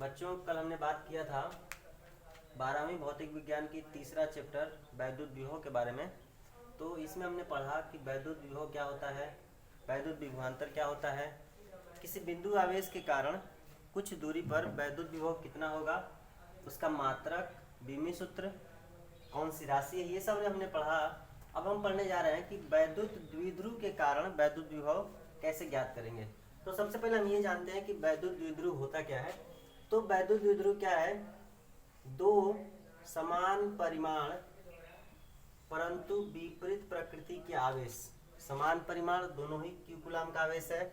बच्चों, कल हमने बात किया था 12वीं भौतिक विज्ञान की तीसरा चैप्टर वैद्युत विभव के बारे में। तो इसमें हमने पढ़ा कि वैद्युत विभव क्या होता है, वैद्युत विभवांतर क्या होता है, किसी बिंदु आवेश के कारण कुछ दूरी पर वैद्युत विभव कितना होगा, उसका मात्रक, बीमी सूत्र, कौन सी राशि है, ये सब हमने पढ़ा। अब हम पढ़ने जा रहे हैं कि वैद्युत द्विध्रुव के कारण वैद्युत विभव कैसे ज्ञात करेंगे। तो सबसे पहले हम ये जानते हैं कि वैद्युत द्विध्रुव होता क्या है। तो वैद्युत द्विध्रुव क्या है? दो समान परिमाण परंतु विपरीत प्रकृति के आवेश। समान परिमाण, दोनों ही q कूलाम का आवेश है,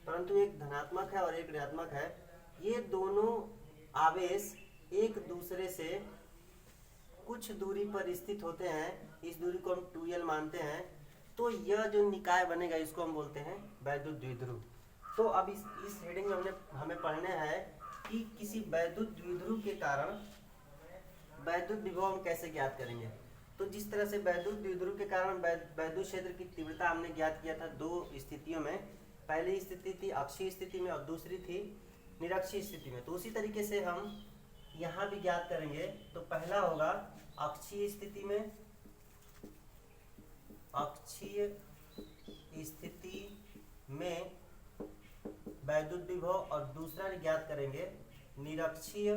परंतु एक धनात्मक है और एक ऋणात्मक है। ये दोनों आवेश एक दूसरे से कुछ दूरी पर स्थित होते हैं। इस दूरी को हम 2l मानते हैं। तो यह जो निकाय बनेगा इसको हम बोलते हैं वैद्युत द्विध्रुव। तो अब इस हेडिंग में हमें पढ़ना है कि किसी वैद्युत द्विध्रुव के कारण वैद्युत विभव हम कैसे ज्ञात करेंगे। तो जिस तरह से वैद्युत द्विध्रुव के कारण वैद्युत क्षेत्र की तीव्रता हमने ज्ञात किया था दो स्थितियों में। पहली स्थिति थी अक्षीय स्थिति में और दूसरी थी निरक्षीय स्थिति में। तो उसी तरीके से हम यहाँ भी ज्ञात करेंगे। तो पहला होगा अक्षीय स्थिति में, अक्षीय स्थिति में वैद्युत विभव, और दूसरा ज्ञात करेंगे निरक्षीय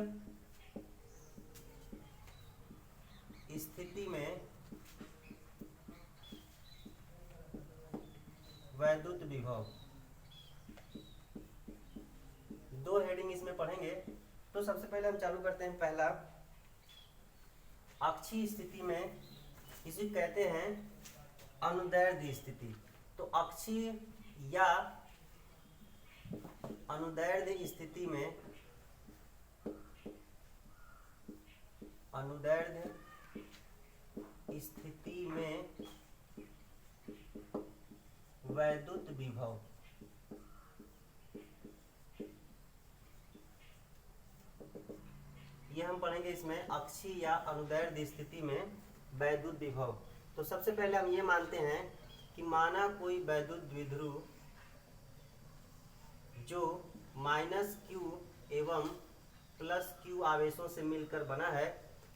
स्थिति में वैद्युत विभव। दो हेडिंग इसमें पढ़ेंगे। तो सबसे पहले हम चालू करते हैं पहला अक्षीय स्थिति में, इसे कहते हैं अनुदैर्ध्य स्थिति। तो अक्षीय या अनुदैर्ध्य स्थिति में, अनुदैर्ध्य स्थिति में वैद्युत विभव। ये हम पढ़ेंगे इसमें अक्षीय या अनुदैर्ध्य स्थिति में वैद्युत विभव। तो सबसे पहले हम ये मानते हैं कि माना कोई वैद्युत द्विध्रुव जो -q एवं +q आवेशों से मिलकर बना है,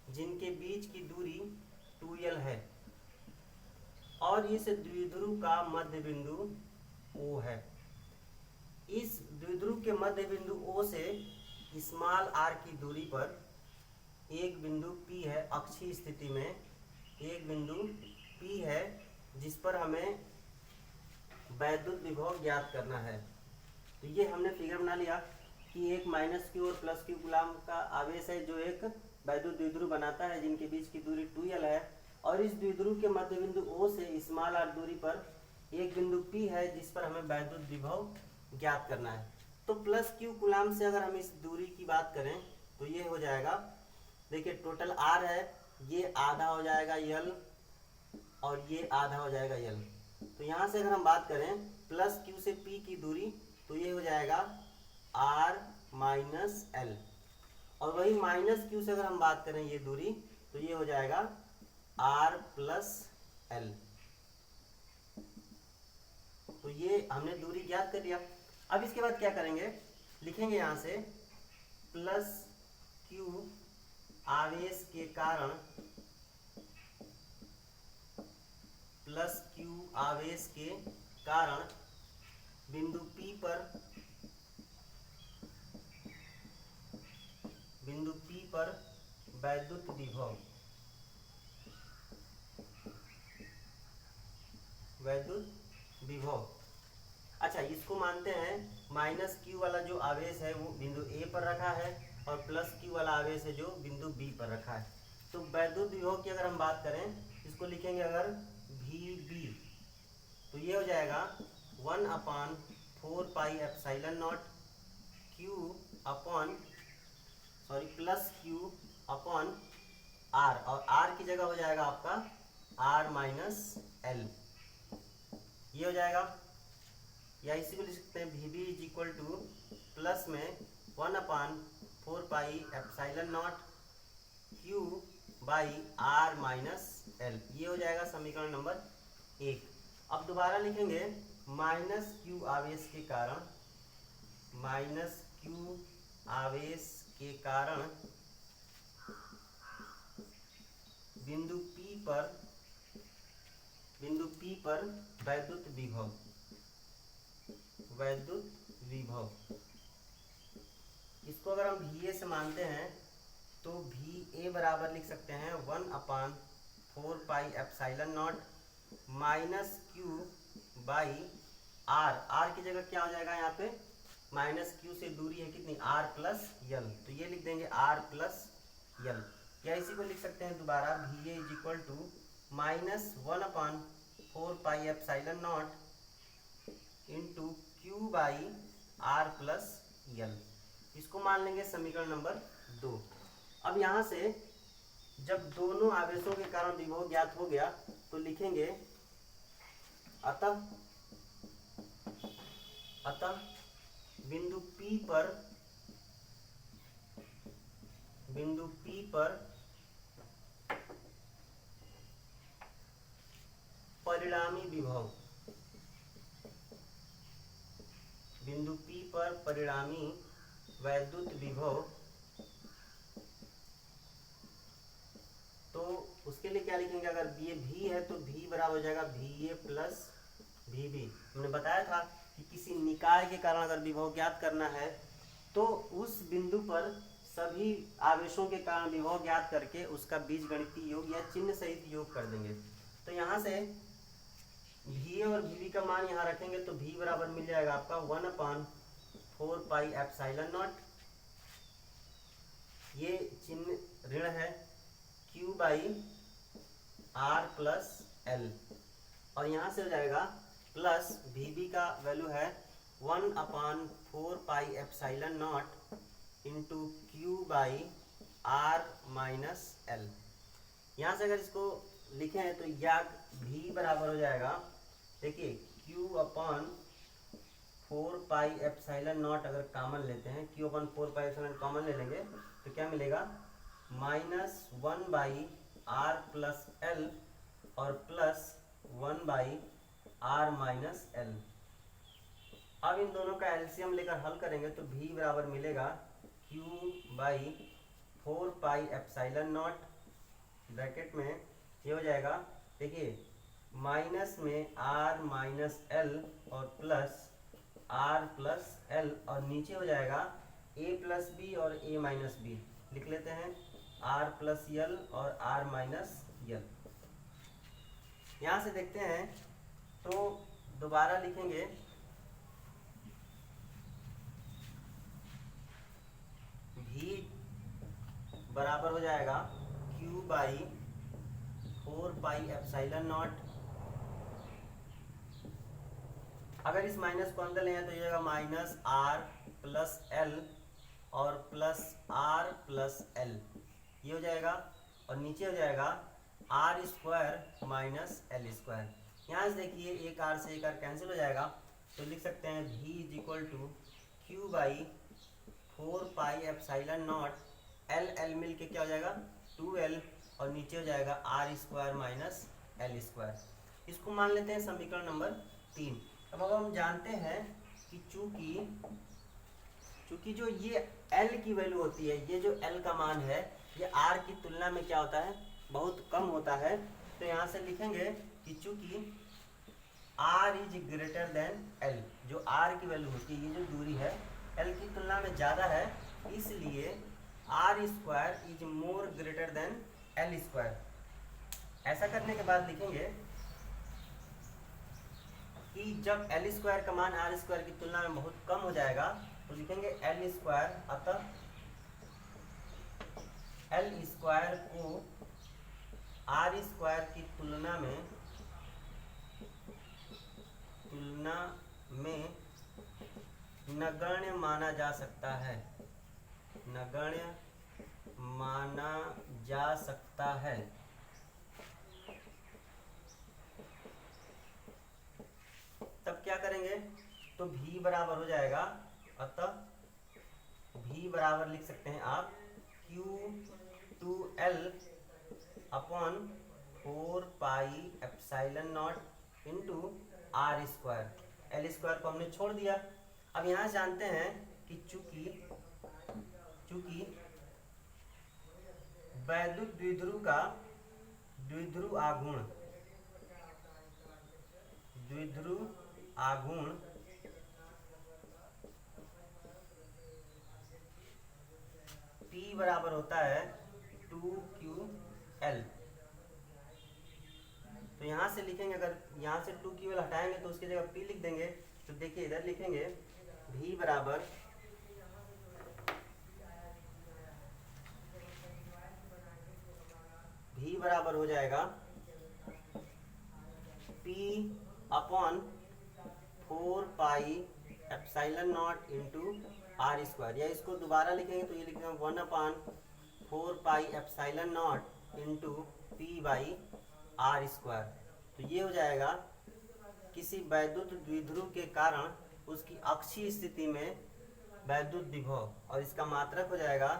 जिनके बीच की दूरी 2l है, और इस द्विध्रुव का मध्य बिंदु O है। इस द्विध्रुव के मध्य बिंदु O से स्मॉल r की दूरी पर एक बिंदु P है। अक्षीय स्थिति में एक बिंदु P है जिस पर हमें वैद्युत विभव ज्ञात करना है। तो ये हमने फिगर बना लिया कि एक -q और +q कूलाम का आवेश है जो एक वैद्युत द्विध्रुव बनाता है, जिनके बीच की दूरी 2l है, और इस द्विध्रुव के मध्य बिंदु O से स्मॉल r दूरी पर एक बिंदु P है जिस पर हमें वैद्युत विभव ज्ञात करना है। तो +q कूलाम से अगर हम इस दूरी की बात करें तो ये हो जाएगा, देखिए टोटल r है, ये आधा हो जाएगा l और ये आधा हो जाएगा l। तो यहाँ से अगर हम बात करें +q से p की दूरी, तो ये हो जाएगा r - l, और वही -q से अगर हम बात करें ये दूरी, तो ये हो जाएगा r + l। तो ये हमने दूरी ज्ञात कर लिया। अब इसके बाद क्या करेंगे, लिखेंगे यहाँ से +q आवेश के कारण, +q आवेश के कारण बिंदु P पर वैद्युत विभव, वैद्युत विभव। अच्छा, इसको मानते हैं -q वाला जो आवेश है वो बिंदु A पर रखा है, और +q वाला आवेश है जो बिंदु B पर रखा है। तो वैद्युत विभव की अगर हम बात करें, इसको लिखेंगे अगर VB, तो ये हो जाएगा 1/4 पाई epsilon not +q upon r, और r की जगह हो जाएगा आपका r - l। ये हो जाएगा, या इसी को लिख सकते हैं VB = प्लस में 1/4 पाई epsilon not q by r - l। ये हो जाएगा समीकरण नंबर 1। अब दोबारा लिखेंगे -q आवेश के कारण, -q आवेश के कारण बिंदु P पर वैद्युत विभव इसको अगर हम VA से मानते हैं तो VA बराबर लिख सकते हैं 1/4πε0 -q बाई r की जगह क्या हो जाएगा यहाँ पे -q से दूरी है कितनी r प्लस यल, तो ये लिख देंगे r प्लस यल, या इसी को लिख सकते हैं दोबारा VA is equal to -1/4πε0 into q by r plus L. इसको मान लेंगे समीकरण नंबर 2। अब यहाँ से जब दोनों आवेशों के कारण विभव ज्ञात हो गया तो लिखेंगे अतः बिंदु P पर परिणामी विभव, बिंदु P पर परिणामी वैद्युत विभव, तो उसके लिए क्या लिखेंगे, अगर ये V है तो V बराबर हो जाएगा VA प्लस VB। हमने बताया था कि किसी निकाय के कारण अगर विभव ज्ञात करना है तो उस बिंदु पर सभी आवेशों के कारण विभव ज्ञात करके उसका बीजगणितीय योग या चिन्ह सहित योग कर देंगे। तो यहाँ से VA और VB का मान यहाँ रखेंगे तो V बराबर मिल जाएगा आपका 1/4πε0, ये चिन्ह ऋण है, Q by R plus L, और यहाँ से हो जाएगा प्लस VB का वैल्यू है 1/4πε0 into Q by R minus L। यहाँ से अगर इसको लिखें तो या V बराबर हो जाएगा, देखिए Q/4πε0 अगर कॉमन लेते हैं, Q/4πε0 कॉमन ले लेंगे तो क्या मिलेगा -1/R प्लस L और प्लस 1/R माइनस L। अब इन दोनों का एलसीएम लेकर हल करेंगे तो V बराबर मिलेगा Q/4πε0 ब्रैकेट में ये हो जाएगा, देखिए माइनस में R माइनस L और प्लस R प्लस L, और नीचे हो जाएगा A प्लस B और A माइनस B, लिख लेते हैं R प्लस यल और R माइनस यल। यहाँ से देखते हैं तो दोबारा लिखेंगे V बराबर हो जाएगा Q/4πε0, अगर इस माइनस को अंदर ले आए तो ये जाएगा माइनस R प्लस L और प्लस R प्लस L, ये हो जाएगा, और नीचे हो जाएगा R² माइनस L²। यहाँ से देखिए एक R से एक R कैंसिल हो जाएगा तो लिख सकते हैं V is equal to Q/4πε0, L मिल के क्या हो जाएगा 2L, और नीचे हो जाएगा R² माइनस L²। इसको मान लेते हैं समीकरण नंबर 3। अब हम जानते हैं कि चूंकि जो ये L की वैल्यू होती है, ये जो L का मान है ये R की तुलना में क्या होता है, बहुत कम होता है। तो यहाँ से लिखेंगे कि चूंकि R is greater than L, जो R की वैल्यू होती है, ये जो दूरी है L की तुलना में ज़्यादा है, इसलिए R² is more greater than L²। ऐसा करने के बाद लिखेंगे कि जब L² का मान R² की तुलना में बहुत कम हो जाएगा तो लिखेंगे L², अतः L² को R² की तुलना में नगण्य माना जा सकता है, नगण्य माना जा सकता है। तब क्या करेंगे तो V बराबर हो जाएगा, अतः V बराबर लिख सकते हैं आप Q2L/4πε0 इंटू R²। L² को हमने छोड़ दिया। अब यहाँ जानते हैं कि चूंकि वैद्युत द्विध्रुव का द्विध्रुव आघूर्ण P बराबर होता है 2QL। तो यहाँ से लिखेंगे, अगर यहाँ से 2QL हटाएंगे तो उसकी जगह P लिख देंगे। तो देखिए इधर लिखेंगे V बराबर हो जाएगा P upon 4 pi epsilon naught into r square, या इसको दोबारा लिखेंगे तो ये लिखेंगे 1 upon 4 pi epsilon naught into p by r square. तो ये हो जाएगा किसी वैद्युत द्विध्रुव के कारण उसकी अक्षीय स्थिति में वैद्युत विभव, और इसका मात्रक हो जाएगा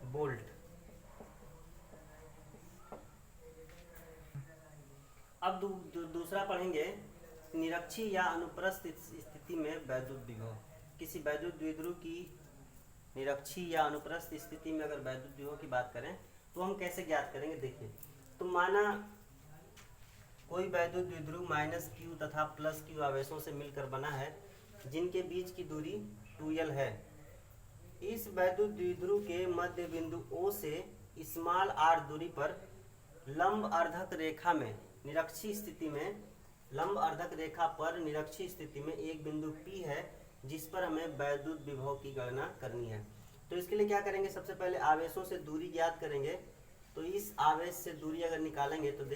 वोल्ट। अब दूसरा पढ़ेंगे, निरक्षीय या अनुप्रस्थ स्थिति में वैद्युत विभव। किसी वैद्युत द्विध्रुव की निरक्षीय या अनुप्रस्थ स्थिति में अगर वैद्युत विभव की बात करें तो हम कैसे ज्ञात करेंगे। देखिए, तो माना कोई वैद्युत द्विध्रुव -Q तथा +Q आवेशों से मिलकर बना है, जिनके बीच की दूरी 2L है। इस वैद्युत द्विध्रुव के मध्य बिंदु O से स्मॉल r दूरी पर लंब अर्धक रेखा में निरक्षीय स्थिति में एक बिंदु P है, जिस पर हमें वैद्युत विभव की गणना करनी है। तो इसके लिए क्या करेंगे, सबसे पहले आवेशों से दूरी ज्ञात करेंगे। तो इस आवेश से दूरी अगर निकालेंगे तो